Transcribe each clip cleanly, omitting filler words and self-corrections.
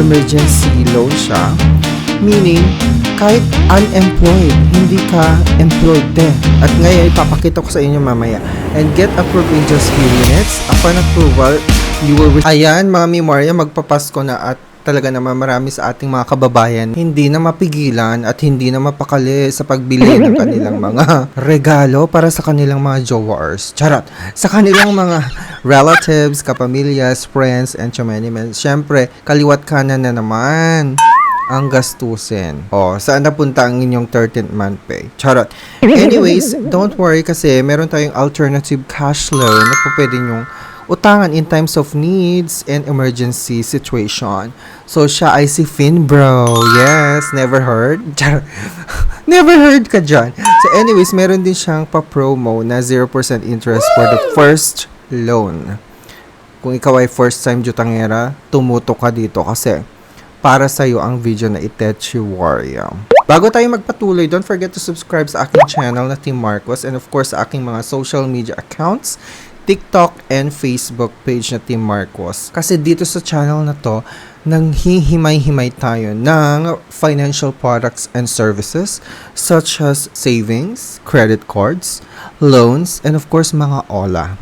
emergency loan siya. Meaning, kahit unemployed, hindi ka employed din. At ngayon, ipapakita ko sa inyo mamaya. And get approved in just few minutes. Upon approval, you will receive. Ayan, mga memorya, magpapasko na at talaga naman marami sa ating mga kababayan hindi na mapigilan at hindi na mapakali sa pagbili ng kanilang mga regalo para sa kanilang mga jowers. Charot! Sa kanilang mga relatives, kapamilyas, friends, and chumenimens. Siyempre, kaliwat kanan na naman ang gastusin. O, saan napunta ang inyong 13th month pay? Charot. Anyways, don't worry kasi meron tayong alternative cash loan na po pwede nyong utangan in times of needs and emergency situation. So, siya ay si Finbro. Yes, never heard? Charot. Never heard ka dyan. So, anyways, meron din siyang pa-promo na 0% interest for the first loan. Kung ikaw ay first time jutangera, tumutok ka dito kasi para sa'yo ang video na Itechi Warrior. Bago tayo magpatuloy, don't forget to subscribe sa aking channel na Team Marcos and of course sa aking mga social media accounts, TikTok and Facebook page na Team Marcos. Kasi dito sa channel na to, nang hihimay-himay tayo ng financial products and services such as savings, credit cards, loans, and of course mga OLA.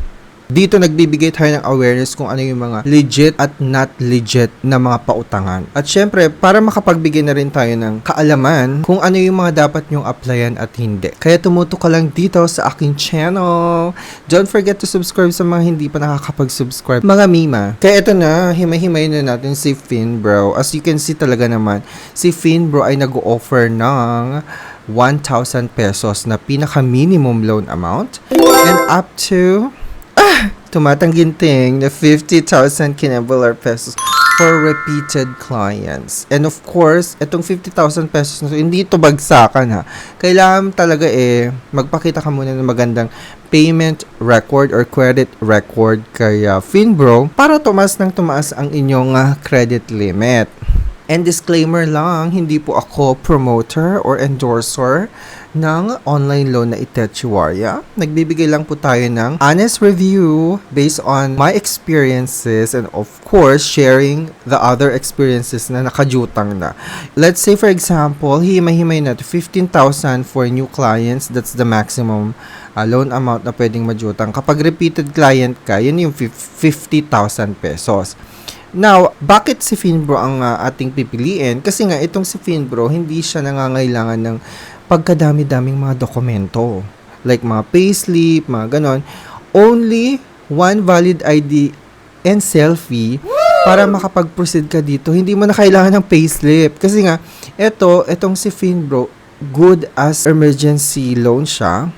Dito nagbibigay tayo ng awareness kung ano yung mga legit at not legit na mga pautangan. At syempre, para makapagbigay na rin tayo ng kaalaman kung ano yung mga dapat nyong applyan at hindi. Kaya tumutok ka lang dito sa aking channel. Don't forget to subscribe sa mga hindi pa nakakapag-subscribe. Mga mima. Kaya ito na, himay-himay na natin si Finbro. As you can see talaga naman, si Finbro ay nag-offer ng 1,000 pesos na pinaka-minimum loan amount and up to tumatangginting na 50,000 Kinebular pesos for repeated clients. And of course, itong 50,000 pesos na to, hindi ito bagsakan ha. Kailangan talaga magpakita ka muna ng magandang payment record or credit record kay Finbro para tumaas ang inyong credit limit. And disclaimer lang, hindi po ako promoter or endorser ng online loan na Itechi Warrior. Nagbibigay lang po tayo ng honest review based on my experiences and of course, sharing the other experiences na nakajutang na. Let's say for example, himay-himay na to 15,000 for new clients. That's the maximum loan amount na pwedeng majutang. Kapag repeated client ka, yun yung 50,000 pesos. Now, bakit si Finbro ang ating pipiliin? Kasi nga, itong si Finbro, hindi siya nangangailangan ng pagkadami-daming mga dokumento. Like mga payslip, mga ganon. Only one valid ID and selfie para makapag-proceed ka dito. Hindi mo na kailangan ng payslip. Kasi nga, itong si Finbro, good as emergency loan siya.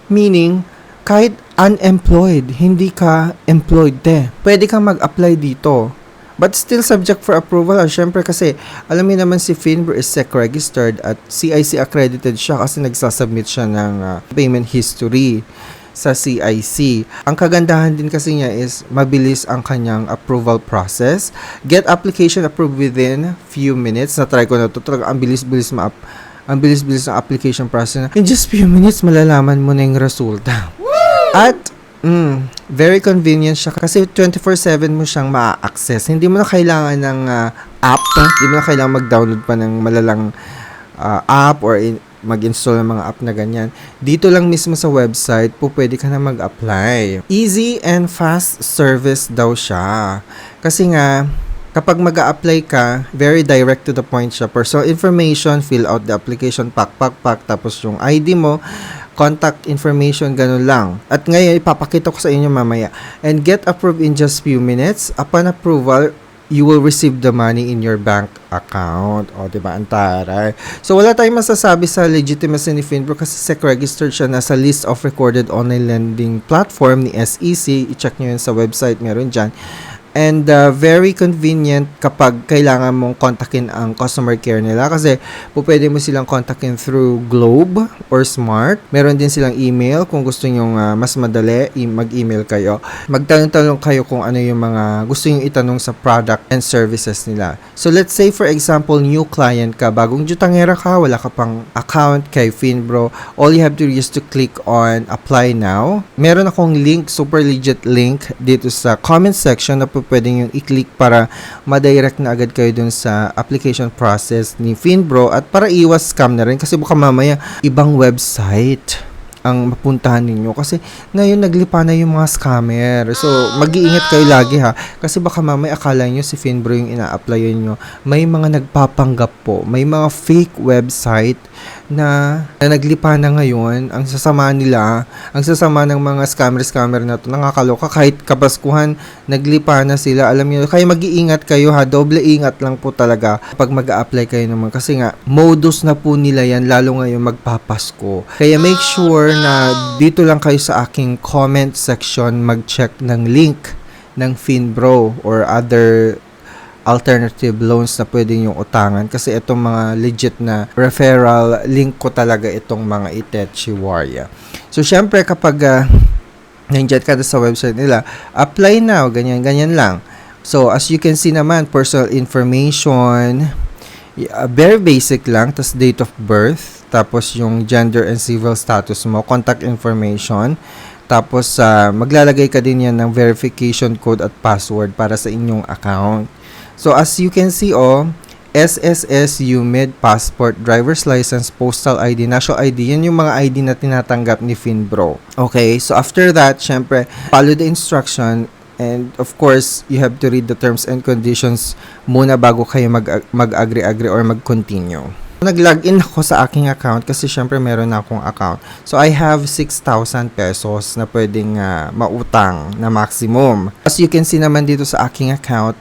Meaning, kahit unemployed, hindi ka employed pwede kang mag-apply dito. But still subject for approval. Syempre kasi, alam mo naman si Finbro is SEC registered at CIC accredited siya kasi nagsasubmit siya ng payment history sa CIC. Ang kagandahan din kasi niya is mabilis ang kanyang approval process. Get application approved within few minutes. Na-try ko na ito. Ang bilis-bilis ng application process. In just few minutes, malalaman mo na yung resulta. At very convenient siya kasi 24/7 mo siyang ma-access. Hindi mo na kailangan ng app. Hindi mo na kailangan mag-download pa ng malalang app or mag-install ng mga app na ganyan. Dito lang mismo sa website po pwede ka na mag-apply. Easy and fast service daw siya. Kasi nga, kapag mag-a-apply ka, very direct to the point siya. Personal information, fill out the application, pak, tapos yung ID mo, contact information, ganun lang. At ngayon, ipapakita ko sa inyo mamaya. And get approved in just few minutes. Upon approval, you will receive the money in your bank account. O, diba? Antaray. So, wala tayong masasabi sa legitimacy ni Finbro kasi SEC-registered siya na sa list of recorded online lending platform ni SEC. I-check nyo yun sa website. Meron dyan. And very convenient kapag kailangan mong kontakin ang customer care nila kasi pwede mo silang kontakin through Globe or Smart. Meron din silang email kung gusto nyong mas madali, mag-email kayo. Magtanong-tanong kayo kung ano yung mga gusto nyong itanong sa product and services nila. So let's say for example, new client ka, bagong jutangera ka, wala ka pang account kay Finbro. All you have to do is to click on apply now. Meron akong link, super legit link dito sa comment section na po pwedeng yung i-click para ma-direct na agad kayo dun sa application process ni Finbro at para iwas scam na rin kasi baka mamaya ibang website ang mapuntahan ninyo kasi ngayon naglipa na yung mga scammer. So, mag-iingat kayo lagi ha kasi baka mamaya akala nyo si Finbro yung ina-applyan nyo. May mga nagpapanggap po. May mga fake website na naglipa na ngayon. Ang sasama nila, ang sasama ng mga scammer na to, nakakaloka. Kahit kapaskuhan, naglipa na sila. Alam nyo, kaya mag-iingat kayo ha. Doble ingat lang po talaga pag mag-a-apply kayo naman. Kasi nga, modus na po nila yan, lalo ngayon magpapasko. Kaya make sure na dito lang kayo sa aking comment section mag-check ng link ng Finbro or other alternative loans na pwede yung utangan kasi itong mga legit na referral link ko talaga itong mga Itachi Warrior. So syempre kapag nandiyan ka sa website nila, apply now, ganyan lang. So as you can see naman, personal information, very basic lang, tas date of birth, tapos yung gender and civil status mo, contact information, tapos maglalagay ka din yan ng verification code at password para sa inyong account. So as you can see SSS, UMID, passport, driver's license, postal ID, national ID, yan yung mga ID na tinatanggap ni Finbro. Okay, so after that, syempre, follow the instruction. And of course, you have to read the terms and conditions muna bago kayo mag-agree or mag-continue. Nag-login ako sa aking account kasi syempre meron na akong account. So I have 6,000 pesos na pwedeng mautang na maximum. As you can see naman dito sa aking account,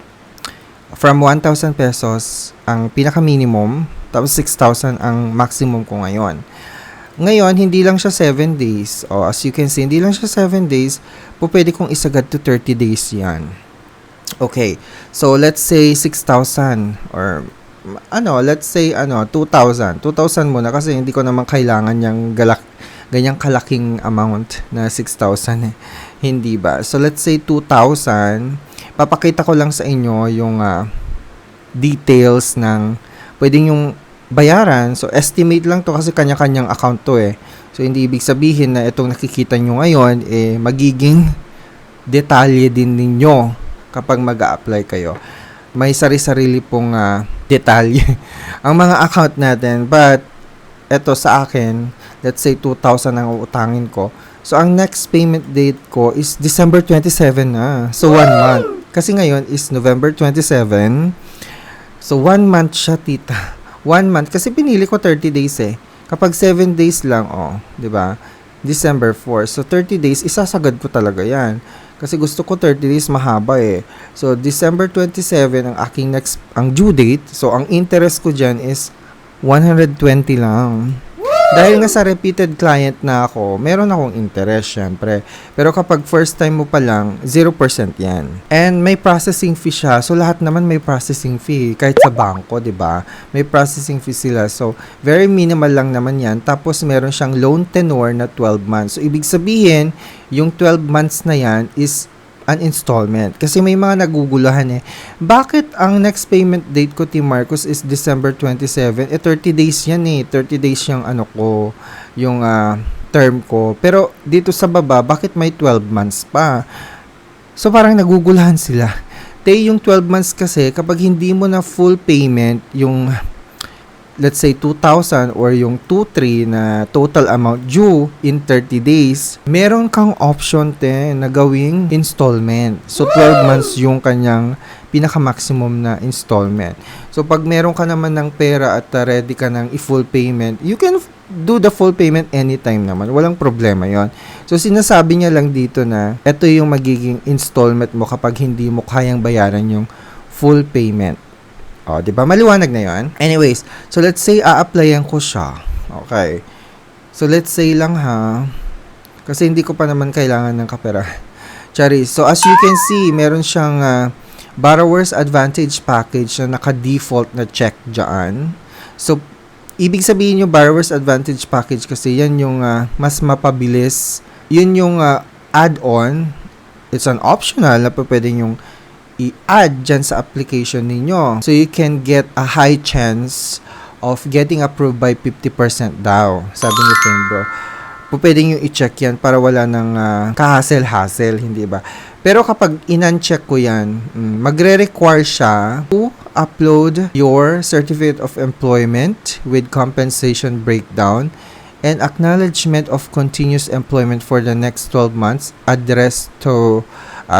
from 1,000 pesos ang pinaka-minimum, tapos 6,000 ang maximum ko ngayon. Ngayon, hindi lang siya 7 days. As you can see, hindi lang siya 7 days. Pwede kong isagad to 30 days yan. Okay. So, let's say 6,000 or let's say 2,000. 2,000 muna kasi hindi ko naman kailangan yung ganyang kalaking amount na 6,000 Hindi ba? So, let's say 2,000. Papakita ko lang sa inyo yung details ng pwedeng yung bayaran. So, estimate lang to kasi kanya-kanyang account to So, hindi ibig sabihin na itong nakikita nyo ngayon, magiging detalye din ninyo kapag mag-a-apply kayo. May sari-sarili pong detalye ang mga account natin. But, eto sa akin, let's say 2,000 ang uutangin ko. So, ang next payment date ko is December 27 na. So, 1 month. Kasi ngayon is November 27. So, 1 month siya, tita. 1 month. Kasi pinili ko 30 days Kapag 7 days lang, di ba? December 4. So, 30 days, isasagad ko talaga yan. Kasi gusto ko 30 days mahaba So, December 27 ang aking ang due date. So, ang interest ko dyan is 120 lang. Dahil nga sa repeated client na ako, meron akong interest syempre. Pero kapag first time mo pa lang, 0% yan. And may processing fee siya. So lahat naman may processing fee. Kahit sa bangko, di ba? May processing fee sila. So very minimal lang naman yan. Tapos meron siyang loan tenure na 12 months. So ibig sabihin, yung 12 months na yan is an installment. Kasi may mga naguguluhan Bakit ang next payment date ko, Team Marcos, is December 27? 30 days yan 30 days yung yung term ko. Pero dito sa baba, bakit may 12 months pa? So parang naguguluhan sila. Yung 12 months kasi, kapag hindi mo na full payment, yung let's say 2,000 or yung 2,300 na total amount due in 30 days, meron kang option na gawing installment. So 12 months yung kanyang pinaka-maximum na installment. So pag meron ka naman ng pera at ready ka ng i-full payment, you can do the full payment anytime naman. Walang problema yon. So sinasabi niya lang dito na ito yung magiging installment mo kapag hindi mo kayang bayaran yung full payment. Di ba? Maliwanag na 'yon. Anyways, so let's say a-applyan ko siya. Okay. So let's say lang kasi hindi ko pa naman kailangan ng kapera. Charis. So as you can see, meron siyang borrower's advantage package na naka-default na check diyan. So ibig sabihin yung borrower's advantage package kasi yan yung mas mapabilis. Yun yung add-on. It's an optional na pwedeng yung i-add dyan sa application ninyo. So, you can get a high chance of getting approved by 50% daw. Sabi ni Finbro. Pwedeng yung i-check yan para wala ng kahassle-hassle, hindi ba? Pero kapag in-uncheck ko yan, magre-require siya to upload your certificate of employment with compensation breakdown and acknowledgement of continuous employment for the next 12 months addressed to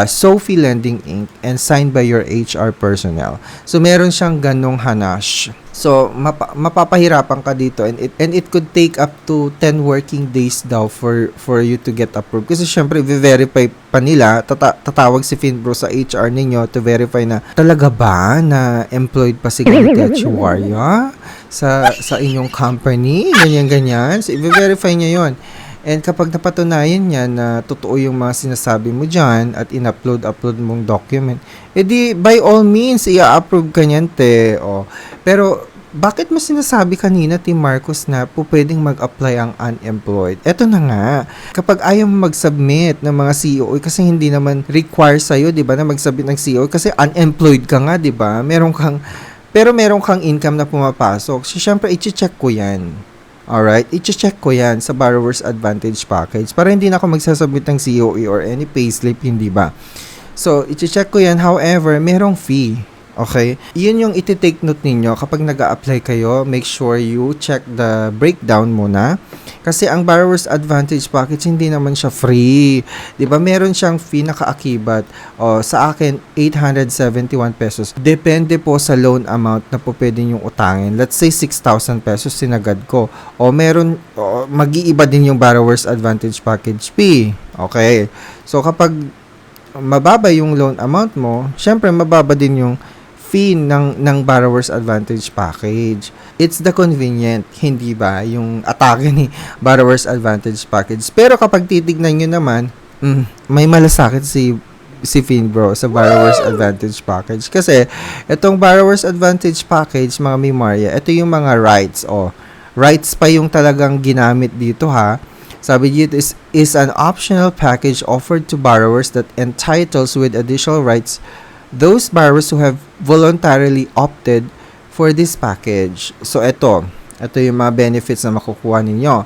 Sophie Lending Inc. and signed by your HR personnel. So, meron siyang ganong hanash. So, mapapahirapan ka dito and it could take up to 10 working days daw for you to get approved. Kasi syempre, i-verify pa nila, tatawag si Finbro sa HR ninyo to verify na talaga ba na employed pa si Ganitech Warrior sa inyong company, ganyan. So, i-verify niya yon. And kapag napatunayan niya na totoo yung mga sinasabi mo dyan at in-upload mong document, edi by all means, i-approve ka niyan, te. O. Pero, bakit mo sinasabi kanina, Team Marcos, na po pwedeng mag-apply ang unemployed? Eto na nga, kapag ayaw mo mag-submit ng mga CEO, kasi hindi naman require sa'yo, di ba, na mag-submit ng CEO, kasi unemployed ka nga, di ba? Meron kang income na pumapasok. So, syempre, i-check ko yan. Alright, i-check ko yan sa Borrower's Advantage Package para hindi na ako magsasubmit ng COE or any payslip, hindi ba? So, i-check ko yan. However, merong fee. Okay? Yun yung iti-take note ninyo kapag nag-a-apply kayo. Make sure you check the breakdown muna. Kasi ang Borrower's Advantage Package, hindi naman siya free. Diba? Meron siyang fee na kaakibat. O, sa akin, 871 pesos. Depende po sa loan amount na po pwede yung utangin. Let's say, 6,000 pesos sinagad ko. O, mag-iiba din yung Borrower's Advantage Package fee. Okay? So, kapag mababa yung loan amount mo, syempre, mababa din yung fee ng Borrower's Advantage Package. It's the convenient, hindi ba, yung atake ni Borrower's Advantage Package. Pero kapag titignan nyo naman, may malasakit si Finbro sa Borrower's Advantage Package. Kasi, itong Borrower's Advantage Package, mga Mimarya, ito yung mga rights. Rights pa yung talagang ginamit dito, ha. Sabi dito is an optional package offered to borrowers that entitles with additional rights those borrowers who have voluntarily opted for this package. So, ito yung mga benefits na makukuha ninyo.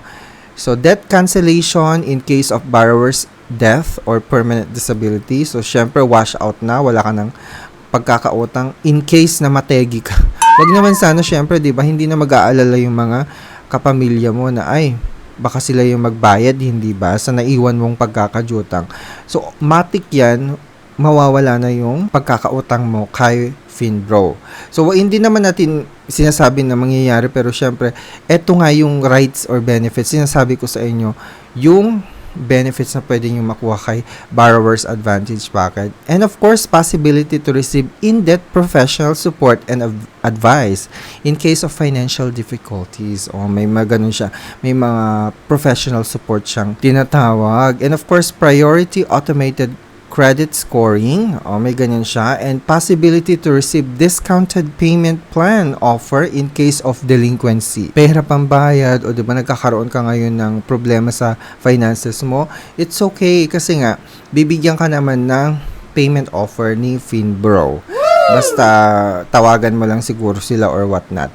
So, debt cancellation in case of borrower's death or permanent disability. So, syempre, wash out na. Wala ka ng pagkakautang in case na mategi ka. Wag naman sana, syempre, di ba, hindi na mag-aalala yung mga kapamilya mo na, ay, baka sila yung magbayad, hindi ba, sa naiwan mong pagkakajutang. So, matik yan, mawawala na yung pagkakautang mo kay Finbro. So, hindi naman natin sinasabi na mangyayari, pero syempre, eto nga yung rights or benefits. Sinasabi ko sa inyo, yung benefits na pwede nyo makuha kay Borrower's Advantage Package. And of course, possibility to receive in-depth professional support and advice in case of financial difficulties. May mga ganun siya. May mga professional support siyang tinatawag. And of course, priority automated credit scoring, may ganyan siya, and possibility to receive discounted payment plan offer in case of delinquency. Pera pambayad, o diba nagkakaroon ka ngayon ng problema sa finances mo, it's okay kasi nga, bibigyan ka naman ng payment offer ni Finbro. Basta tawagan mo lang siguro sila or whatnot.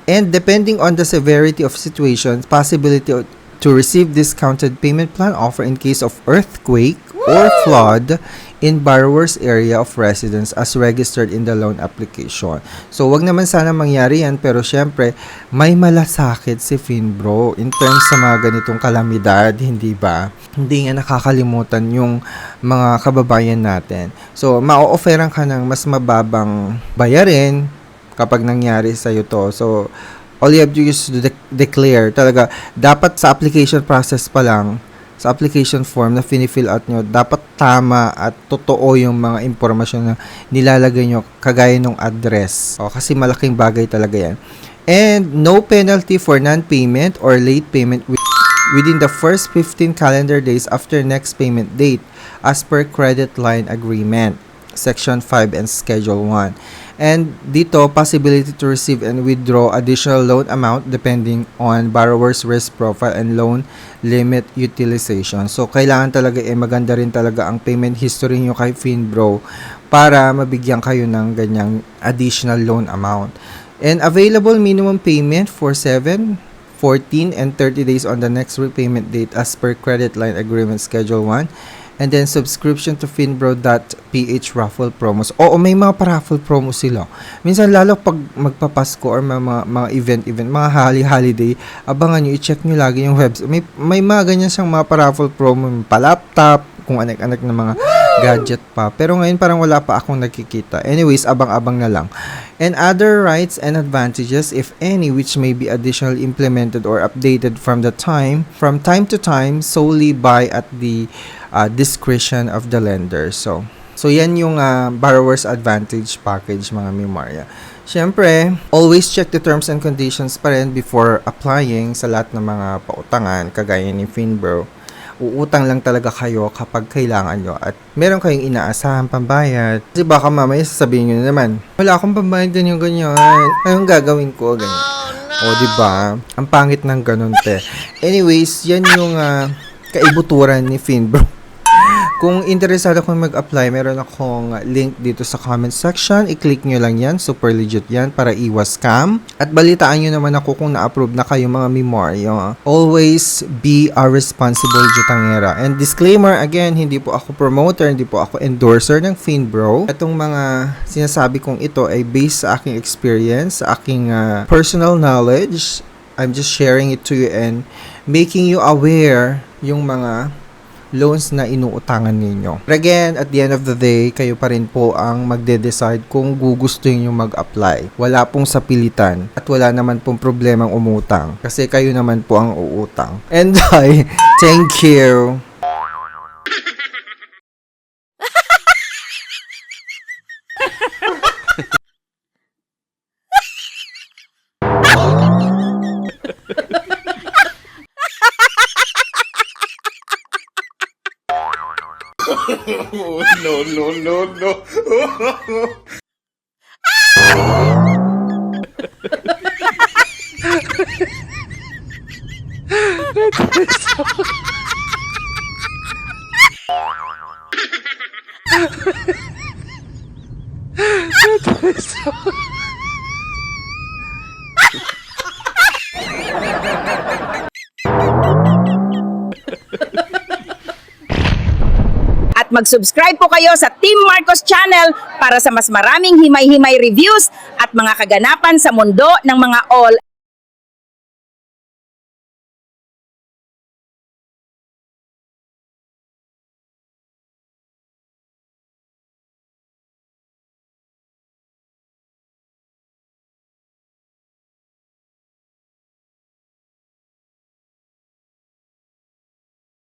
And depending on the severity of situation, possibility to receive discounted payment plan offer in case of earthquake or flood in borrower's area of residence as registered in the loan application. So, wag naman sana mangyari yan, pero syempre, may malasakit si Finbro in terms sa mga ganitong kalamidad, hindi ba? Hindi nga nakakalimutan yung mga kababayan natin. So, ma-offeran ka ng mas mababang bayarin kapag nangyari sa'yo to. So, all you have to do is to declare. Talaga, dapat sa application process pa lang, sa application form na fini-fill out nyo, dapat tama at totoo yung mga impormasyon na nilalagay nyo, kagaya ng address. Kasi malaking bagay talaga yan. And no penalty for non-payment or late payment within the first 15 calendar days after next payment date as per credit line agreement. Section 5 and Schedule 1. And dito, possibility to receive and withdraw additional loan amount depending on borrower's risk profile and loan limit utilization. So, kailangan talaga maganda rin talaga ang payment history nyo kay Finbro para mabigyan kayo ng ganyang additional loan amount. And available minimum payment for 7, 14, and 30 days on the next repayment date as per credit line agreement Schedule 1. And then, subscription to finbro.ph raffle promos. Oo, may mga pa-raffle promos sila. Minsan, lalo pag magpapasko or mga event, mga holiday, abangan nyo, i-check nyo lagi yung website. May mga ganyan siyang mga pa-raffle promo, pa-laptop, kung anak-anak na mga gadget pa. Pero ngayon parang wala pa akong nakikita. Anyways, abang-abang na lang. And other rights and advantages, if any, which may be additionally implemented or updated from time to time, solely by at the discretion of the lender. So yan yung borrower's advantage package, mga Mimarya. Siyempre, always check the terms and conditions pa rin before applying sa lahat ng mga pautangan, kagaya ni Finbro. Uutang lang talaga kayo kapag kailangan nyo at meron kayong inaasahan pambayad. Kasi baka mamaya sasabihin nyo na naman, wala akong pambayad, ganyan. Anong gagawin ko? Ganyan. O, diba? Ang pangit ng ganun, te. Anyways, yan yung kaibuturan ni Finbro. Kung interesado kong mag-apply, meron akong link dito sa comment section. I-click nyo lang yan. Super legit yan para iwas scam. At balitaan nyo naman ako kung na-approve na kayo, mga Mimaryo. Always be a responsible jutangera. And disclaimer, again, hindi po ako promoter, hindi po ako endorser ng Finbro. Itong mga sinasabi kong ito ay based sa aking experience, sa aking personal knowledge. I'm just sharing it to you and making you aware yung mga loans na inuutangan ninyo. But again, at the end of the day, kayo pa rin po ang magde-decide kung gugustuhin nyo mag-apply. Wala pong sapilitan at wala naman pong problemang umutang kasi kayo naman po ang uutang. And thank you. No. At mag-subscribe po kayo sa Team Marcos Channel para sa mas maraming himay-himay reviews at mga kaganapan sa mundo ng mga all